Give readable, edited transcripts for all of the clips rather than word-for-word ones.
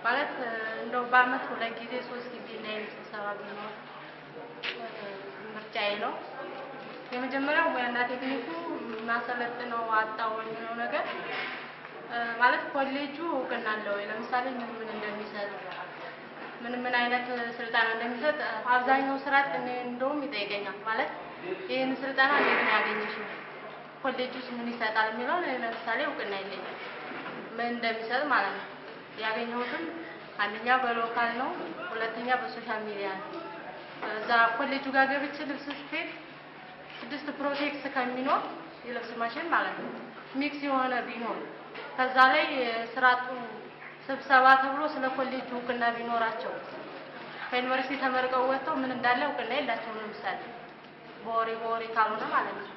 ማለት እንደው በአመት ሁለት ጊዜ ሶስት ጊዜ ላይ ስብሰባ ቢኖር ምርጫዬ ነው። የመጀመሪያው ሙያና ቴክኒኩ ማሰለጥነው አጣው የሚለው ነገር ማለት ኮሌጁ እውቅና አለው። ለምሳሌ ምን እንደሚሰጥ ምን አይነት ስልጣን እንደሚሰጥ አብዛኛው ስርዓት እንደውም ይጠይቀኛል። ማለት ይሄን ስልጣን እንዴት ነው ያገኘሽው? ኮሌጁስ ምን ይሰጣል የሚለው ለምሳሌ እውቅና የለኝም። ምን እንደሚሰጥ ማለት ነው ያገኘሁትም አንደኛ በሎካል ነው፣ ሁለተኛ በሶሻል ሚዲያ ነው። እዛ ኮሌጁ ጋር ገብቼ ልብስ ስፌት 6 ፕሮቴክስ ከሚኖር የልብስ ማሽን ማለት ነው ሚክስ የሆነ ቢኖር ከዛ ላይ ስራቱ ስብሰባ ተብሎ ስለ ኮሌጁ እውቅና ቢኖራቸው ከዩኒቨርሲቲ ተመርቀው ወጥተው ምን እንዳለ እውቅና የላቸውም። ለምሳሌ በወሬ ካልሆነ ማለት ነው።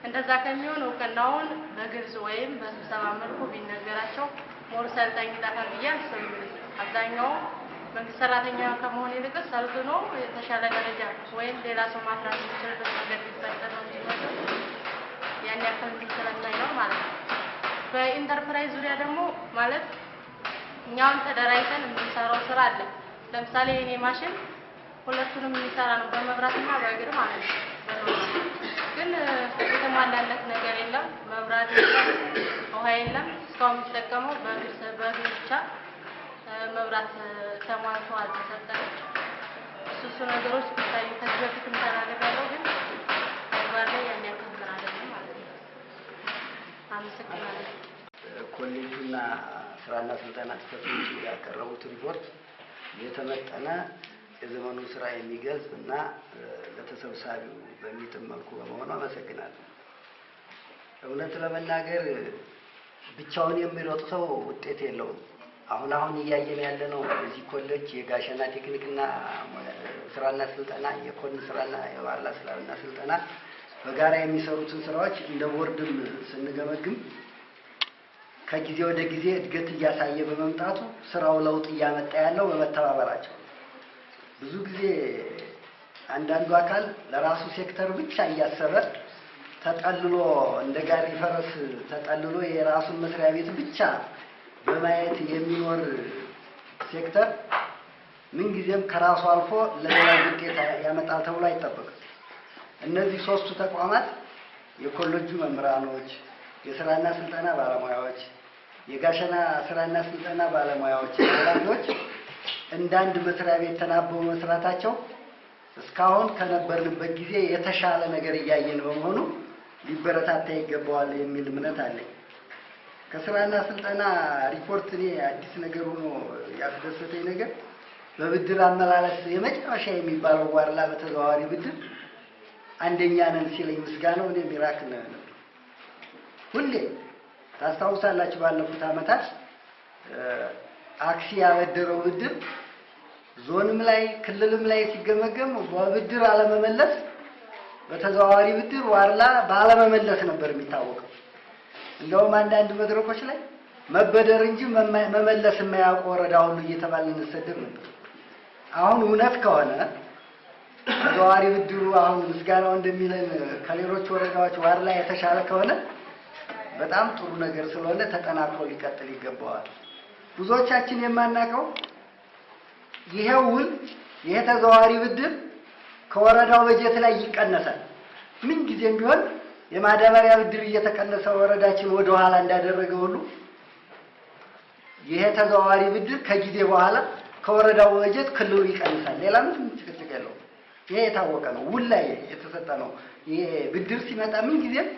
እንደዛ ከሚሆን እውቅናውን በግልጽ ወይም በስብሰባ መልኩ ቢነገራቸው ሞር ሰልጣኝ ይጠፋል ብዬ አስባለሁ። አብዛኛው መንግስት ሰራተኛ ከመሆን ይልቅ ሰልጥኖ የተሻለ ደረጃ ወይም ሌላ ሰው ማፍራት የሚችልበት ነገር ቢፈጠር ነው እንጂ ያን ያክል ስለማይኖር ማለት ነው። በኢንተርፕራይዝ ዙሪያ ደግሞ ማለት እኛውን ተደራጅተን የምንሰራው ስራ አለ። ለምሳሌ የኔ ማሽን ሁለቱንም የሚሰራ ነው በመብራትና በእግር ማለት ነው። ግን የተሟላለት ነገር የለም። መብራት የለም፣ ውሃ የለም። እስካሁን የሚጠቀመው በእግር ብቻ መብራት ተሟልቶ አልተሰጠንም። እሱ ነገሮች ቢታዩ ከዚህ በፊት ተናግሬያለሁ፣ ግን ተግባር ላይ ያን ያክል ምን አይደለም ማለት ነው። አመሰግናለሁ። ኮሌጁና ስራና ስልጠና ጽሕፈት ቤቱ ያቀረቡት ሪፖርት የተመጠነ የዘመኑ ስራ የሚገልጽ እና ለተሰብሳቢው በሚጥም መልኩ በመሆኑ አመሰግናለሁ። እውነት ለመናገር ብቻውን የሚሮጥ ሰው ውጤት የለውም። አሁን እያየን ያለነው እዚህ ኮሌጅ የጋሸና ቴክኒክና ስራና ስልጠና የኮን ስራና የዋርላ ስራና ስልጠና በጋራ የሚሰሩትን ስራዎች እንደ ቦርድም ስንገመግም ከጊዜ ወደ ጊዜ እድገት እያሳየ በመምጣቱ ስራው ለውጥ እያመጣ ያለው በመተባበራቸው። ብዙ ጊዜ አንዳንዱ አካል ለራሱ ሴክተር ብቻ እያሰበ ተጠልሎ እንደ ጋሪ ፈረስ ተጠልሎ የራሱን መስሪያ ቤት ብቻ በማየት የሚኖር ሴክተር ምን ጊዜም ከራሱ አልፎ ለሌላ ውጤት ያመጣል ተብሎ አይጠበቅም። እነዚህ ሶስቱ ተቋማት የኮሌጁ መምህራኖች፣ የስራና ስልጠና ባለሙያዎች፣ የጋሸና ስራና ስልጠና ባለሙያዎች ኃላፊዎች እንዳንድ መስሪያ ቤት ተናበው መስራታቸው እስካሁን ከነበርንበት ጊዜ የተሻለ ነገር እያየን በመሆኑ ሊበረታታ ይገባዋል የሚል እምነት አለኝ። ከስራና ስልጠና ሪፖርት እኔ አዲስ ነገር ሆኖ ያስደሰተኝ ነገር በብድር አመላለስ የመጨረሻ የሚባለው ዋርላ በተዘዋዋሪ ብድር አንደኛ ነን ሲለኝ ምስጋናው እኔ ሚራክል ነው። ሁሌ ታስታውሳላችሁ ባለፉት አመታት አክሲ ያበደረው ብድር ዞንም ላይ ክልልም ላይ ሲገመገም በብድር አለመመለስ በተዘዋዋሪ ብድር ዋርላ ባለመመለስ ነበር የሚታወቀው። እንደውም አንዳንድ መድረኮች ላይ መበደር እንጂ መመለስ የማያውቅ ወረዳ ሁሉ እየተባለ እንሰደብ ነበር። አሁን እውነት ከሆነ ተዘዋዋሪ ብድሩ አሁን ምስጋናው እንደሚለን ከሌሎች ወረዳዎች ዋርላ የተሻለ ከሆነ በጣም ጥሩ ነገር ስለሆነ ተጠናክሮ ሊቀጥል ይገባዋል። ብዙዎቻችን የማናውቀው ይሄው ውል ይሄ ተዘዋዋሪ ብድር ከወረዳው በጀት ላይ ይቀነሳል። ምን ጊዜም ቢሆን የማዳበሪያ ብድር እየተቀነሰ ወረዳችን ወደ ኋላ እንዳደረገ ሁሉ ይሄ ተዘዋዋሪ ብድር ከጊዜ በኋላ ከወረዳው በጀት ክልሉ ይቀንሳል። ሌላ ምንም ጭቅጭቅ የለውም። ይሄ የታወቀ ነው። ውል ላይ የተሰጠ ነው። ይሄ ብድር ሲመጣ ምን ጊዜም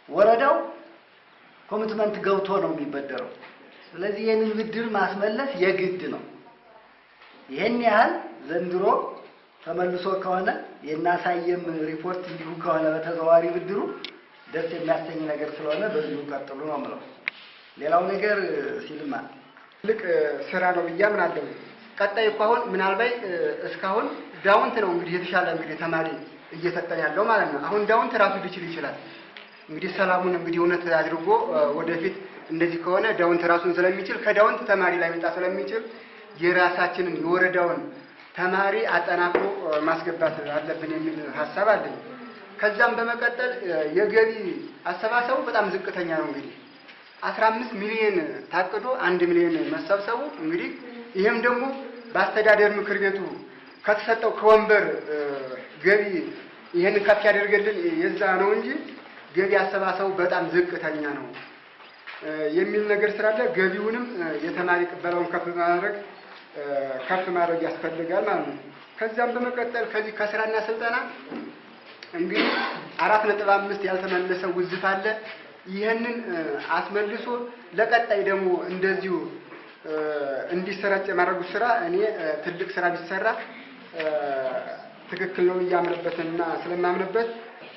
ወረዳው ኮሚትመንት ገብቶ ነው የሚበደረው። ስለዚህ ይሄንን ብድር ማስመለስ የግድ ነው። ይሄን ያህል ዘንድሮ ተመልሶ ከሆነ የናሳየም ሪፖርት እንዲሁ ከሆነ በተዘዋዋሪ ብድሩ ደስ የሚያሰኝ ነገር ስለሆነ በዚሁ ቀጥሉ ነው ማለት። ሌላው ነገር ሲልማ ትልቅ ስራ ነው ብዬ አምናለሁ። ቀጣይ እኮ አሁን ምናልባት እስካሁን ዳውንት ነው እንግዲህ የተሻለ እንግዲህ ተማሪ እየሰጠን ያለው ማለት ነው። አሁን ዳውንት ራሱ ሊችል ይችላል። እንግዲህ ሰላሙን እንግዲህ እውነት አድርጎ ወደፊት እንደዚህ ከሆነ ዳውንት ራሱን ስለሚችል ከዳውንት ተማሪ ላይ መጣ ስለሚችል የራሳችንን የወረዳውን ተማሪ አጠናክሮ ማስገባት አለብን የሚል ሐሳብ አለኝ። ከዛም በመቀጠል የገቢ አሰባሰቡ በጣም ዝቅተኛ ነው። እንግዲህ 15 ሚሊዮን ታቅዶ 1 ሚሊዮን መሰብሰቡ እንግዲህ ይሄም ደግሞ በአስተዳደር ምክር ቤቱ ከተሰጠው ከወንበር ገቢ ይሄን ከፍ ያደርገልን የዛ ነው እንጂ ገቢ አሰባሰቡ በጣም ዝቅተኛ ነው የሚል ነገር ስላለ ገቢውንም የተማሪ ቅበላውን ከፍ ማድረግ ያስፈልጋል ማለት ነው። ከዛም በመቀጠል ከዚህ ከስራና ስልጠና እንግዲህ 4.5 ያልተመለሰ ውዝፍ አለ። ይህንን አስመልሶ ለቀጣይ ደግሞ እንደዚሁ እንዲሰራጭ የማድረጉ ስራ እኔ ትልቅ ስራ ቢሰራ ትክክል ነው እያምንበትና ስለማምንበት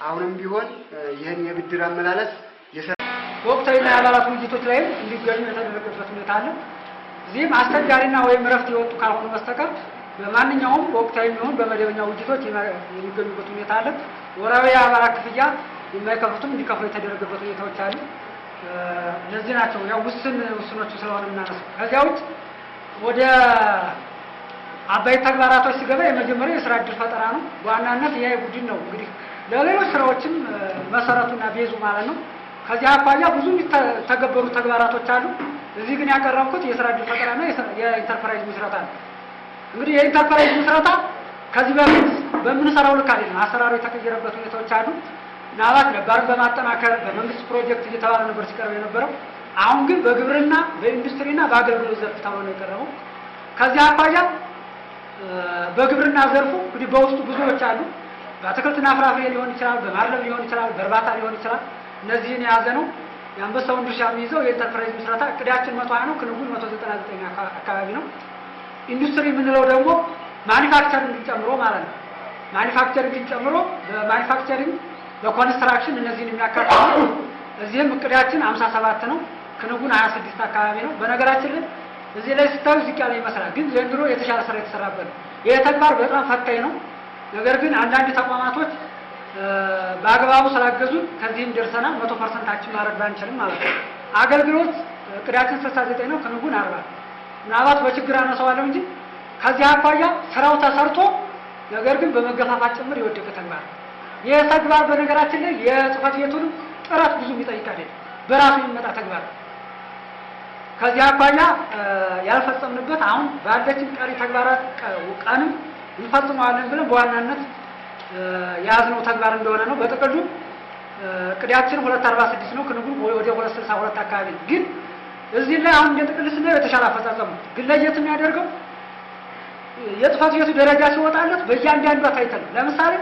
አሁንም ቢሆን ይህን የብድር አመላለስ ወቅታዊና የአባላት ውይይቶች ላይም እንዲገኙ የተደረገበት ሁኔታ አለ። እዚህም አስቸጋሪና ወይም እረፍት የወጡ ካልሆኑ በስተቀር በማንኛውም ወቅታዊ የሚሆን በመደበኛ ውይይቶች የሚገኙበት ሁኔታ አለ። ወራዊ የአባላት ክፍያ የማይከፍሉትም እንዲከፍሉ የተደረገበት ሁኔታዎች አሉ። እነዚህ ናቸው ያው ውስኖቹ ስለሆነ የምናነሳው። ከዚያ ውጭ ወደ አባይ ተግባራቶች ሲገባ የመጀመሪያው የስራ እድል ፈጠራ ነው። በዋናነት ይሄ ቡድን ነው እንግዲህ ለሌሎች ስራዎችም መሰረቱና ቤዙ ማለት ነው። ከዚህ አኳያ ብዙ የሚተገበሩ ተግባራቶች አሉ። እዚህ ግን ያቀረብኩት የስራ እድል ፈጠራና የኢንተርፕራይዝ ምስረታ ነው። እንግዲህ የኢንተርፕራይዝ ምስረታ ከዚህ በፊት በምንሰራው ልክ አይደለም። አሰራሩ የተቀየረበት ሁኔታዎች አሉ። ምናልባት ነባርን በማጠናከር በመንግስት ፕሮጀክት እየተባለ ነበር ሲቀርብ የነበረው። አሁን ግን በግብርና በኢንዱስትሪና በአገልግሎት ዘርፍ ተብሎ ነው የቀረበው። ከዚህ አኳያ በግብርና ዘርፉ እንግዲህ በውስጡ ብዙዎች አሉ። በአትክልትና ፍራፍሬ ሊሆን ይችላል፣ በማርለብ ሊሆን ይችላል፣ በእርባታ ሊሆን ይችላል። እነዚህን የያዘ ነው። የአንበሳውን ድርሻ የሚይዘው የኢንተርፕራይዝ ምስረታ እቅዳችን 120 ነው። ክንውን 199 አካባቢ ነው። ኢንዱስትሪ የምንለው ደግሞ ማኒፋክቸሪንግ ጨምሮ ማለት ነው። ማኒፋክቸሪንግ ጨምሮ በማኒፋክቸሪንግ በኮንስትራክሽን እነዚህን የሚያካትት ነው። እዚህም እቅዳችን 57 ነው። ክንውን 26 አካባቢ ነው። በነገራችን ላይ እዚህ ላይ ስታዩ ዝቅ ያለ ይመስላል፣ ግን ዘንድሮ የተሻለ ስራ የተሰራበት ነው። ይሄ ተግባር በጣም ፈታኝ ነው። ነገር ግን አንዳንድ ተቋማቶች በአግባቡ ስላገዙን ከዚህም ደርሰናል። 100% ማድረግ ባንችልም ማለት ነው። አገልግሎት እቅዳችን 69 ነው። ክንውን 40 ምናልባት በችግር አነሳዋለሁ እንጂ ከዚህ አኳያ ስራው ተሰርቶ ነገር ግን በመገፋፋት ጭምር የወደቀ ተግባር ነው። ይህ ተግባር በነገራችን ላይ የጽህፈት ቤቱንም ጥረት ብዙ የሚጠይቅ አይደለም፣ በራሱ የሚመጣ ተግባር ነው። ከዚህ አኳያ ያልፈጸምንበት አሁን ባለችን ቀሪ ተግባራት ቀንም እንፈጽመዋለን ብለን በዋናነት የያዝነው ተግባር እንደሆነ ነው። በጥቅሉ እቅዳችን 246 ነው። ክንውን ወደ 262 አካባቢ ነው። ግን እዚህ ላይ አሁን እንደ ጥቅል ስናየው የተሻለ አፈጻጸም ነው። ግን ለየት የሚያደርገው የጽህፈት ቤቱ ደረጃ ሲወጣለት በእያንዳንዷ ታይተን ነው። ለምሳሌ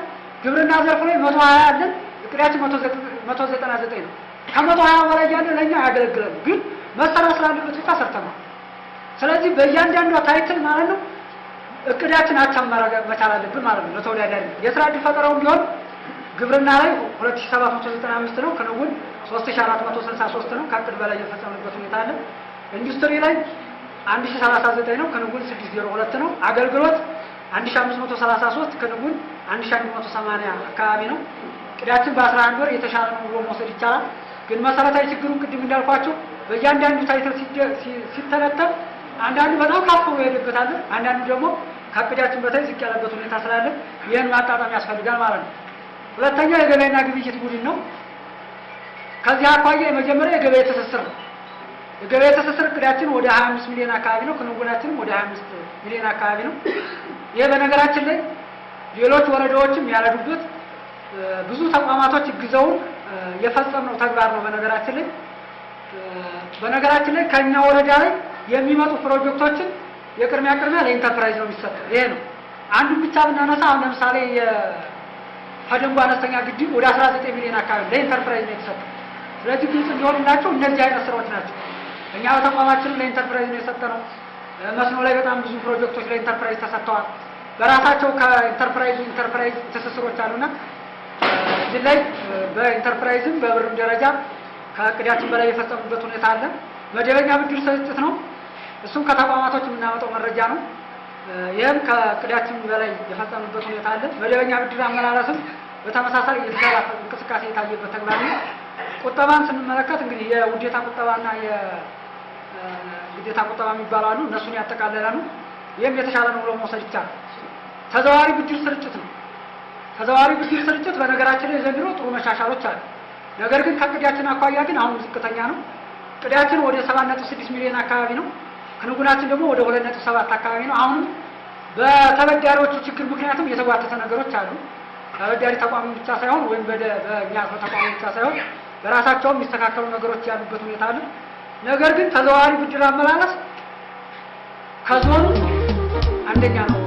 ግብርና ዘርፍ ላይ 120 አለን፣ እቅዳችን 199 ነው። ከ120 በላይ ያለ ለኛ ያገለግላል። ግን መሰራት ስላለበት ብቻ ሰርተናል። ስለዚህ በእያንዳንዷ ታይትል ማለት ነው እቅዳችን አቻማረግ መቻል አለብን ማለት ነው። ለተወዳዳሪ የስራ እድል ፈጠራውም ቢሆን ግብርና ላይ 2795 ነው። ክንውን 3463 ነው። ከእቅድ በላይ የፈጸምንበት ሁኔታ አለ። ኢንዱስትሪ ላይ 1039 ነው። ክንውን 602 ነው። አገልግሎት 1533 ክንውን 1180 አካባቢ ነው። እቅዳችን በ11 ወር የተሻለ ነው ብሎ መውሰድ ይቻላል። ግን መሰረታዊ ችግሩ ቅድም እንዳልኳቸው በእያንዳንዱ ታይትል ሲተነተን አንዳንዱ በጣም ከፍ ብሎ ይሄድበታል፣ አንዳንዱ ደግሞ ከእቅዳችን በታይ ዝቅ ያለበት ሁኔታ ስላለ ይህን ማጣጣም ያስፈልጋል ማለት ነው። ሁለተኛ የገበያና ግብይት ቡድን ነው። ከዚህ አኳያ የመጀመሪያ የገበያ ትስስር ነው። የገበያ ትስስር እቅዳችን ወደ 25 ሚሊዮን አካባቢ ነው። ክንውናችንም ወደ 25 ሚሊዮን አካባቢ ነው። ይሄ በነገራችን ላይ ሌሎች ወረዳዎችም ያለዱበት ብዙ ተቋማቶች ግዘውን የፈጸምነው ተግባር ነው። በነገራችን ላይ ከኛ ወረዳ ላይ የሚመጡ ፕሮጀክቶችን የቅድሚያ ለኢንተርፕራይዝ ነው የሚሰጠው። ይሄ ነው አንዱን ብቻ ብናነሳ አሁን ለምሳሌ የፈደንቡ አነስተኛ ግድብ ወደ 19 ሚሊዮን አካባቢ ለኢንተርፕራይዝ ነው የተሰጠው። ስለዚህ ግልጽ እንዲሆንላቸው እነዚህ አይነት ስራዎች ናቸው። እኛ በተቋማችን ለኢንተርፕራይዝ ነው የሰጠነው። መስኖ ላይ በጣም ብዙ ፕሮጀክቶች ለኢንተርፕራይዝ ተሰጥተዋል። በራሳቸው ኢንተርፕራይዝ ትስስሮች አሉና እዚህ ላይ በኢንተርፕራይዝም በብርም ደረጃ ከእቅዳችን በላይ የፈጸሙበት ሁኔታ አለ። መደበኛ ብድር ስርጭት ነው። እሱም ከተቋማቶች የምናመጣው መረጃ ነው። ይህም ከእቅዳችን በላይ የፈጸሙበት ሁኔታ አለ። መደበኛ ብድር አመላለስም በተመሳሳይ የተሻለ እንቅስቃሴ የታየበት ተግባር ነው። ቁጠባን ስንመለከት እንግዲህ የውዴታ ቁጠባና የግዴታ ቁጠባ የሚባሉ አሉ። እነሱን ያጠቃለለ ነው። ይህም የተሻለ ነው ብሎ መውሰድ ይቻላል። ተዘዋዋሪ ብድር ስርጭት ነው። ተዘዋዋሪ ብድር ስርጭት በነገራችን ላይ ዘንድሮ ጥሩ መሻሻሎች አሉ። ነገር ግን ከእቅዳችን አኳያ ግን አሁን ዝቅተኛ ነው። ቅዳችን ወደ 7.6 ሚሊዮን አካባቢ ነው። ክንውናችን ደግሞ ወደ 2.7 አካባቢ ነው። አሁን በተበዳሪዎቹ ችግር ምክንያቱም የተጓተተ ነገሮች አሉ። ተበዳሪ ተቋሙ ብቻ ሳይሆን ወይም በእኛ ተቋሙ ብቻ ሳይሆን በራሳቸውም የሚስተካከሉ ነገሮች ያሉበት ሁኔታ አለ። ነገር ግን ተዘዋዋሪ ብድር አመላለስ ከዞኑ አንደኛ ነው።